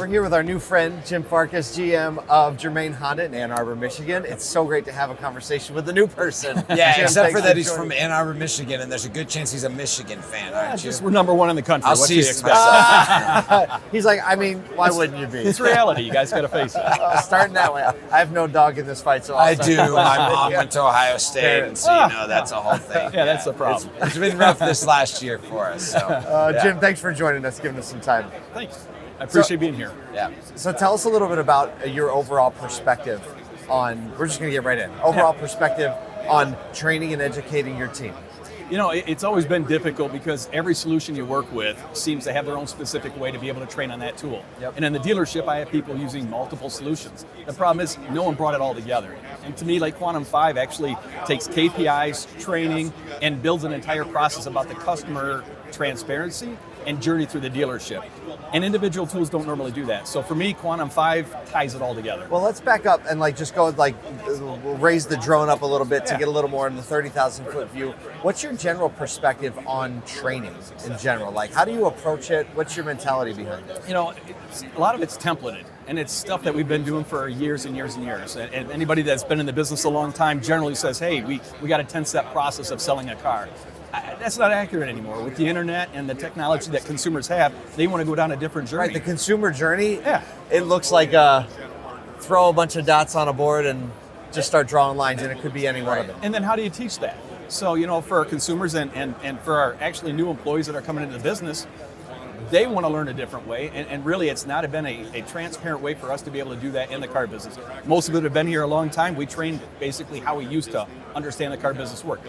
We're here with our new friend, Jim Farkas, GM of Germain Honda in Ann Arbor, Michigan. It's so great to have a conversation with a new person. Yeah, Jim, except for that he's joining. from Ann Arbor, Michigan, and there's a good chance he's a Michigan fan, aren't you? We're number one in the country. I'll What do see you you expect? He's like, I mean, why wouldn't you be? It's reality. You guys got to face it. Starting that way. I have no dog in this fight, so I do. My mom went to Ohio State, and so you know that's a whole thing. Yeah, that's the problem. It's been rough this last year for us. So, Jim, thanks for joining us, giving us some time. Thanks. I appreciate being here. yeah. So tell us a little bit about your overall perspective on, we're just going to get right in, overall perspective on training and educating your team. You know, it's always been difficult because every solution you work with seems to have their own specific way to be able to train on that tool. Yep. And in the dealership, I have people using multiple solutions. The problem is no one brought it all together. And to me, like Quantum 5 actually takes KPIs, training, and builds an entire process about the customer transparency and journey through the dealership. And individual tools don't normally do that. So for me, Quantum 5 ties it all together. Well, let's back up and just go we'll raise the drone up a little bit to get a little more in the 30,000 foot view. What's your general perspective on training in general? Like, how do you approach it? What's your mentality behind it? You know, a lot of it's templated, and it's stuff that we've been doing for years and years and years. And anybody that's been in the business a long time generally says, hey, we got a 10-step process of selling a car. That's not accurate anymore. With the internet and the technology that consumers have, they want to go down a different journey. Right, the consumer journey, Yeah. It looks like throw a bunch of dots on a board and just start drawing lines, and it could be any one of them. And then how do you teach that? So, you know, for our consumers and for our actually new employees that are coming into the business, they want to learn a different way, and really it's not been a transparent way for us to be able to do that in the car business. Most of it have been here a long time. We trained basically how we used to understand the car business work.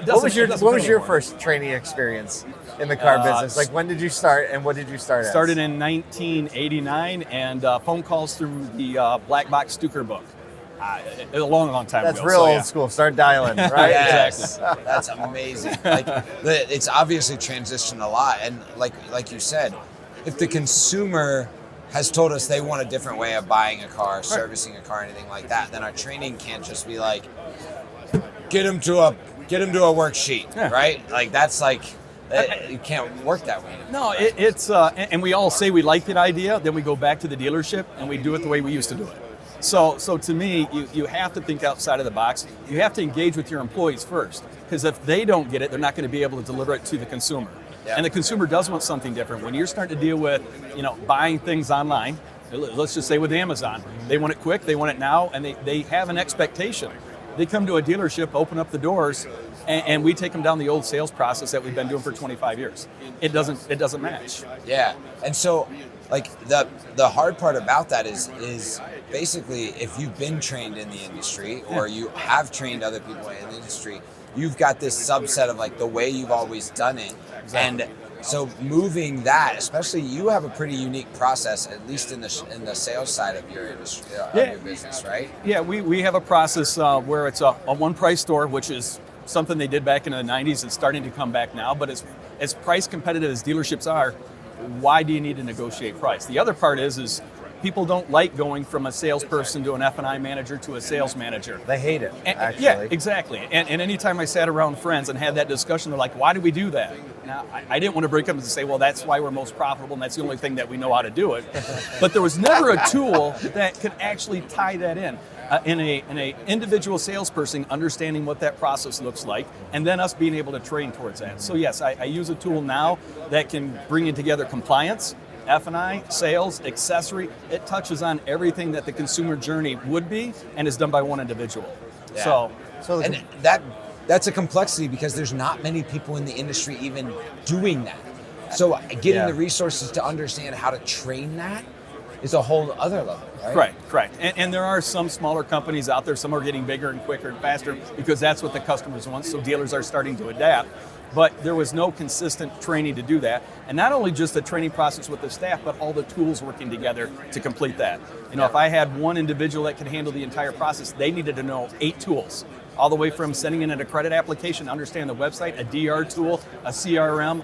What was your first training experience in the car business? Like, when did you start, and what did you start as? Started in 1989, and phone calls through the Black Box Stuker book. A long time That's ago. real So, old school. Start dialing, right? Yes. That's amazing. It's obviously transitioned a lot, and like you said, if the consumer has told us they want a different way of buying a car, servicing a car, anything like that, then our training can't just be like, get them to a worksheet, right? Like that's like, it can't work that way. No, it's and we all say we like that idea, then we go back to the dealership and we do it the way we used to do it. So to me, you have to think outside of the box. You have to engage with your employees first, because if they don't get it, they're not going to be able to deliver it to the consumer. Yeah. And the consumer does want something different. When you're starting to deal with, buying things online, let's just say with Amazon, they want it quick, they want it now, and they have an expectation. They come to a dealership, open up the doors, and we take them down the old sales process that we've been doing for 25 years. It doesn't match. Yeah, and so like the hard part about that is basically if you've been trained in the industry or you have trained other people in the industry, you've got this subset of like the way you've always done it. Exactly. And so moving that, especially you have a pretty unique process, at least in the sales side of your industry, your business, right? Yeah, we have a process where it's a one price store, which is something they did back in the 90s. It's starting to come back now, but as price competitive as dealerships are, why do you need to negotiate price? The other part is people don't like going from a salesperson to an F&I manager to a sales manager. They hate it, actually. Yeah, exactly. And anytime I sat around friends and had that discussion, they're like, why do we do that? Now, I didn't want to break up and say, well, that's why we're most profitable and that's the only thing that we know how to do it. But there was never a tool that could actually tie that in. In a individual salesperson understanding what that process looks like, and then us being able to train towards that. So yes, I use a tool now that can bring in together compliance, F&I, sales, accessory. It touches on everything that the consumer journey would be, and is done by one individual. Yeah. So And that's a complexity because there's not many people in the industry even doing that. So getting the resources to understand how to train that is a whole other level, right? Correct. And there are some smaller companies out there. Some are getting bigger and quicker and faster because that's what the customers want. So dealers are starting to adapt. But there was no consistent training to do that. And not only just the training process with the staff, but all the tools working together to complete that. If I had one individual that could handle the entire process, they needed to know 8 tools. All the way from sending in a credit application, understand the website, a DR tool, a CRM.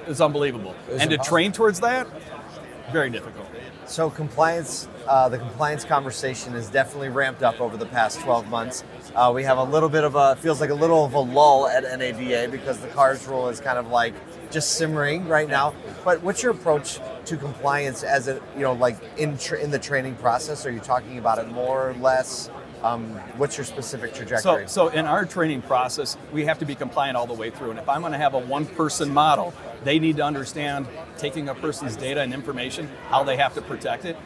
It's unbelievable. And to train towards that, very difficult. So compliance, the compliance conversation has definitely ramped up over the past 12 months. We have a little bit of feels like a little of a lull at NADA because the CARS rule is kind of like just simmering right now. But what's your approach to compliance as a, like in the training process? Are you talking about it more or less? What's your specific trajectory? So in our training process, we have to be compliant all the way through. And if I'm going to have a one-person model, they need to understand taking a person's data and information, how they have to protect it.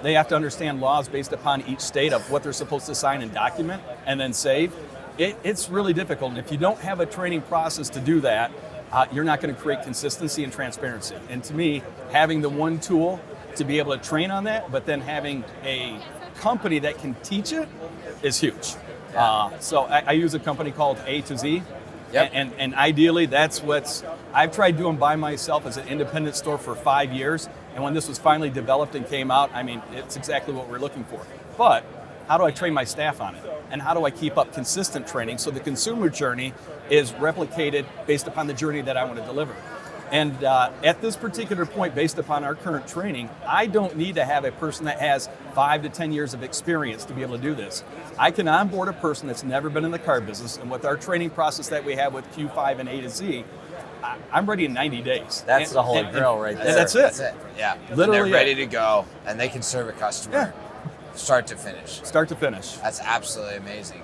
They have to understand laws based upon each state of what they're supposed to sign and document and then save. It's really difficult. And if you don't have a training process to do that, you're not going to create consistency and transparency. And to me, having the one tool to be able to train on that, but then having a company that can teach it is huge. So I use a company called A to Z. Yep. And ideally, that's what's I've tried doing by myself as an independent store for 5 years. And when this was finally developed and came out, I mean, it's exactly what we're looking for. But how do I train my staff on it? And how do I keep up consistent training so the consumer journey is replicated based upon the journey that I want to deliver? And at this particular point, based upon our current training, I don't need to have a person that has 5 to 10 years of experience to be able to do this. I can onboard a person that's never been in the car business, and with our training process that we have with Q5 and A to Z, I'm ready in 90 days. That's the holy grail right there. That's it. That's it. Yeah. Literally and they're ready to go, and they can serve a customer start to finish. Start to finish. That's absolutely amazing.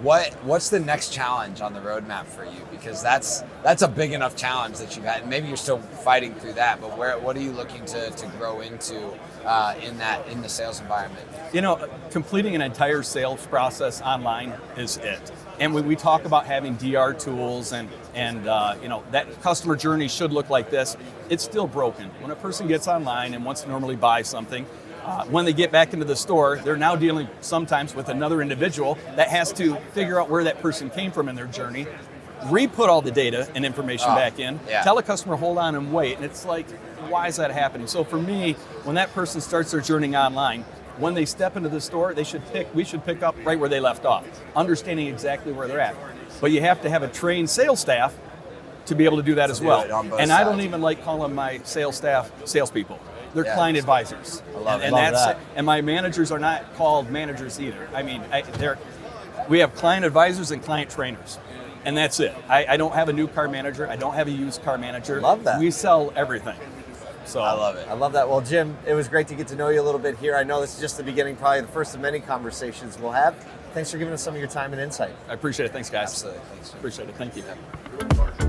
What's the next challenge on the roadmap for you? Because that's a big enough challenge that you've had. Maybe you're still fighting through that, but what are you looking to grow into in the sales environment? Completing an entire sales process online is it. And when we talk about having DR tools and that customer journey should look like this, it's still broken. When a person gets online and wants to normally buy something, when they get back into the store, they're now dealing sometimes with another individual that has to figure out where that person came from in their journey, re-put all the data and information back in, tell a customer, hold on and wait. And it's like, why is that happening? So for me, when that person starts their journey online, when they step into the store, we should pick up right where they left off, understanding exactly where they're at. But you have to have a trained sales staff to be able to do that as well. And I don't even like calling my sales staff salespeople. They're client advisors. I love that. And my managers are not called managers either. I mean, we have client advisors and client trainers, and that's it. I don't have a new car manager. I don't have a used car manager. Love that. We sell everything. So I love it. I love that. Well, Jim, it was great to get to know you a little bit here. I know this is just the beginning, probably the first of many conversations we'll have. Thanks for giving us some of your time and insight. I appreciate it. Thanks, guys. Absolutely. Thanks. Appreciate it. Thank you.